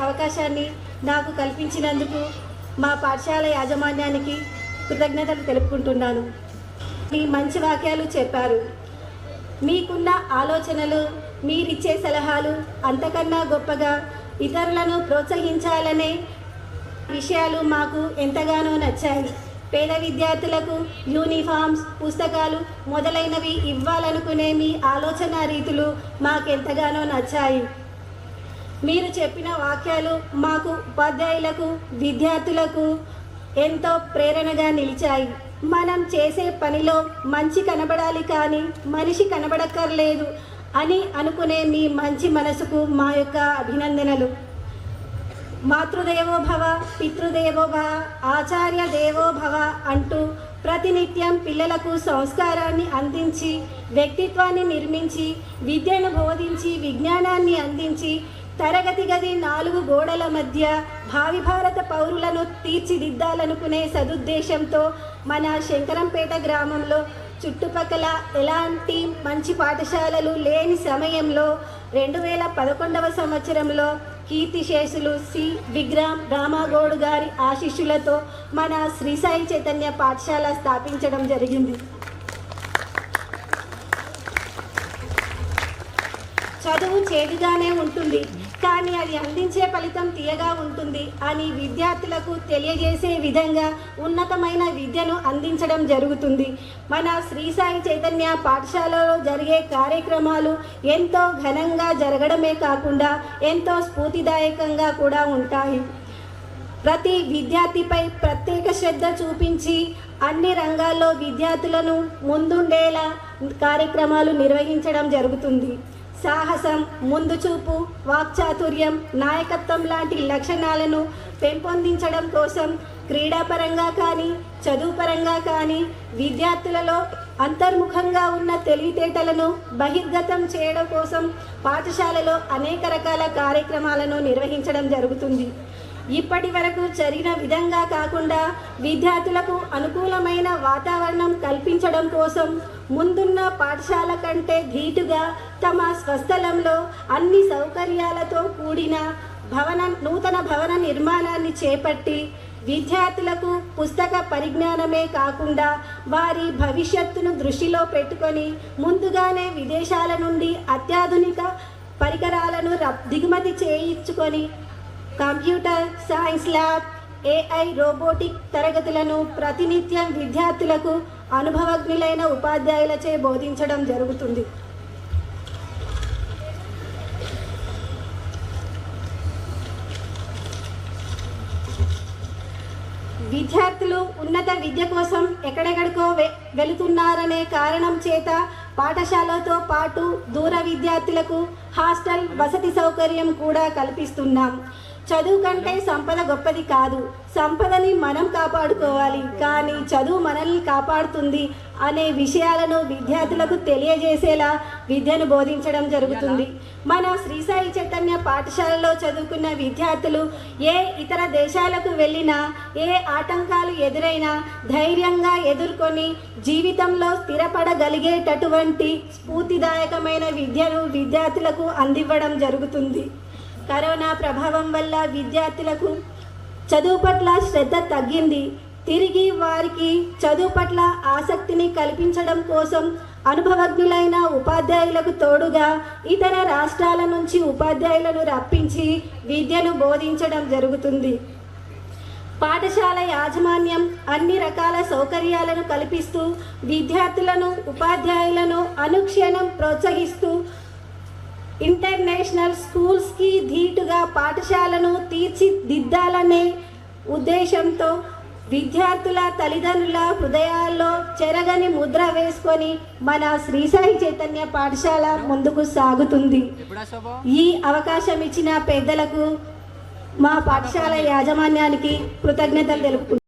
అవకాశాన్ని నాకు కల్పించినందుకు మా పాఠశాల యాజమాన్యానికి కృతజ్ఞతలు తెలుపుకుంటున్నాను. మీ మంచి వాక్యాలు చెప్పారు. మీకున్న ఆలోచనలు, మీరిచ్చే సలహాలు అంతకన్నా గొప్పగా ఇతరులను ప్రోత్సహించాలనే విషయాలు మాకు ఎంతగానో నచ్చాయి. పేద విద్యార్థులకు యూనిఫామ్స్, పుస్తకాలు మొదలైనవి ఇవ్వాలనుకునే మీ ఆలోచన రీతులు మాకెంతగానో నచ్చాయి. మీరు చెప్పిన వాక్యాలు మాకు ఉపాధ్యాయులకు, విద్యార్థులకు ఎంతో ప్రేరణగా నిలిచాయి. మనం చేసే పనిలో మంచి కనబడాలి కానీ మనిషి కనబడక్కర్లేదు అని అనుకునే మీ మంచి మనసుకు మా యొక్క అభినందనలు. మాతృదేవోభవ, పితృదేవోభవ, ఆచార్య దేవోభవ అంటూ ప్రతినిత్యం పిల్లలకు సంస్కారాన్ని అందించి, వ్యక్తిత్వాన్ని నిర్మించి, విద్యను బోధించి, విజ్ఞానాన్ని అందించి, తరగతి గది 4 గోడల మధ్య భావి భారత పౌరులను తీర్చిదిద్దాలనుకునే సదుద్దేశంతో మన శంకరంపేట గ్రామంలో చుట్టుపక్కల ఎలాంటి మంచి పాఠశాలలు లేని సమయంలో 2011వ సంవత్సరంలో కీర్తిశేషులు సి విగ్రామ్ రామాగౌడ్ గారి ఆశీస్సులతో మన శ్రీ సాయి చైతన్య పాఠశాల స్థాపించడం జరిగింది. చదువు చేదుగానే ఉంటుంది కానీ అది అందించే ఫలితం తీయగా ఉంటుంది అని విద్యార్థులకు తెలియజేసే విధంగా ఉన్నతమైన విద్యను అందించడం జరుగుతుంది. మన శ్రీ సాయి చైతన్య పాఠశాలలో జరిగే కార్యక్రమాలు ఎంతో ఘనంగా జరగడమే కాకుండా ఎంతో స్ఫూర్తిదాయకంగా కూడా ఉంటాయి. ప్రతి విద్యార్థిపై ప్రత్యేక శ్రద్ధ చూపించి అన్ని రంగాల్లో విద్యార్థులను ముందుండేలా కార్యక్రమాలు నిర్వహించడం జరుగుతుంది. సాహసం, ముందు చూపు, వాక్చాతుర్యం, నాయకత్వం లాంటి లక్షణాలను పెంపొందించడం కోసం క్రీడాపరంగా కానీ చదువుపరంగా కానీ విద్యార్థులలో అంతర్ముఖంగా ఉన్న తెలివితేటలను బహిర్గతం చేయడం కోసం పాఠశాలలో అనేక రకాల కార్యక్రమాలను నిర్వహించడం జరుగుతుంది. ఇప్పటి వరకు జరిగిన విధంగా కాకుండా విద్యార్థులకు అనుకూలమైన వాతావరణం కల్పించడం కోసం ముందున్న పాఠశాల కంటే ధీటుగా తమ స్వస్థలంలో అన్ని సౌకర్యాలతో కూడిన నూతన భవన నిర్మాణాన్ని చేపట్టి విద్యార్థులకు పుస్తక పరిజ్ఞానమే కాకుండా వారి భవిష్యత్తును దృష్టిలో పెట్టుకొని ముందుగానే విదేశాల నుండి అత్యాధునిక పరికరాలను దిగుమతి చేయించుకొని computer science lab, AI robotic తరగతులను ప్రతినిత్యం విద్యార్థులకు అనుభవజ్ఞులైన ఉపాధ్యాయులచే బోధించడం జరుగుతుంది. విద్యార్థులు ఉన్నత విద్య కోసం ఎక్కడెక్కడికో వెళుతున్నారనే కారణం చేత పాఠశాలతో పాటు దూర విద్యార్థులకు హాస్టల్ వసతి సౌకర్యం కూడా కల్పిస్తున్నాం. చదువు కంటే సంపద గొప్పది కాదు, సంపదని మనం కాపాడుకోవాలి, కానీ చదువు మనల్ని కాపాడుతుంది అనే విషయాలను విద్యార్థులకు తెలియజేసేలా విద్యను బోధించడం జరుగుతుంది. మన శ్రీ సాయి చైతన్య పాఠశాలలో చదువుకున్న విద్యార్థులు ఏ ఇతర దేశాలకు వెళ్ళినా, ఏ ఆటంకాలు ఎదురైనా ధైర్యంగా ఎదుర్కొని జీవితంలో స్థిరపడగలిగేటటువంటి స్ఫూర్తిదాయకమైన విద్యను విద్యార్థులకు అందివ్వడం జరుగుతుంది. కరోనా ప్రభావం వల్ల విద్యార్థులకు చదువు పట్ల శ్రద్ధ తగ్గింది. తిరిగి వారికి చదువు పట్ల ఆసక్తిని కల్పించడం కోసం అనుభవజ్ఞులైన ఉపాధ్యాయులకు తోడుగా ఇతర రాష్ట్రాల నుంచి ఉపాధ్యాయులను రప్పించి విద్యను బోధించడం జరుగుతుంది. పాఠశాల యాజమాన్యం అన్ని రకాల సౌకర్యాలను కల్పిస్తూ విద్యార్థులను, ఉపాధ్యాయులను అనుక్షణం ప్రోత్సహిస్తూ ఇంటర్నేషనల్ స్కూల్స్కి ధీటుగా పాఠశాలను తీర్చిదిద్దాలనే ఉద్దేశంతో విద్యార్థుల తల్లిదండ్రుల హృదయాల్లో చెరగని ముద్ర వేసుకొని మన శ్రీ సాయి చైతన్య పాఠశాల ముందుకు సాగుతుంది. ఈ అవకాశం ఇచ్చిన పెద్దలకు, మా పాఠశాల యాజమాన్యానికి కృతజ్ఞతలు తెలుపుకుంటున్నాను.